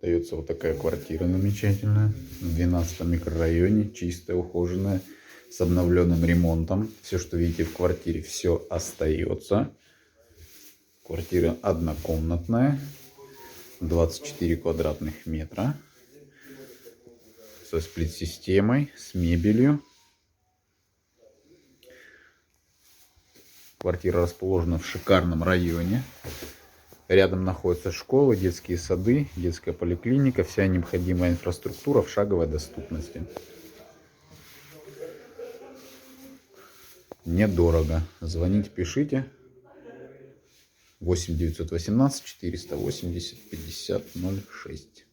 Дается вот такая квартира замечательная. В 12 микрорайоне. Чистая, ухоженная. С обновленным ремонтом. Все, что видите в квартире, все остается. Квартира однокомнатная. 24 квадратных метра. Со сплит-системой, с мебелью. Квартира расположена в шикарном районе. Рядом находятся школы, детские сады, детская поликлиника. Вся необходимая инфраструктура в шаговой доступности. Недорого. Звоните, пишите. 8 918 480 50 06.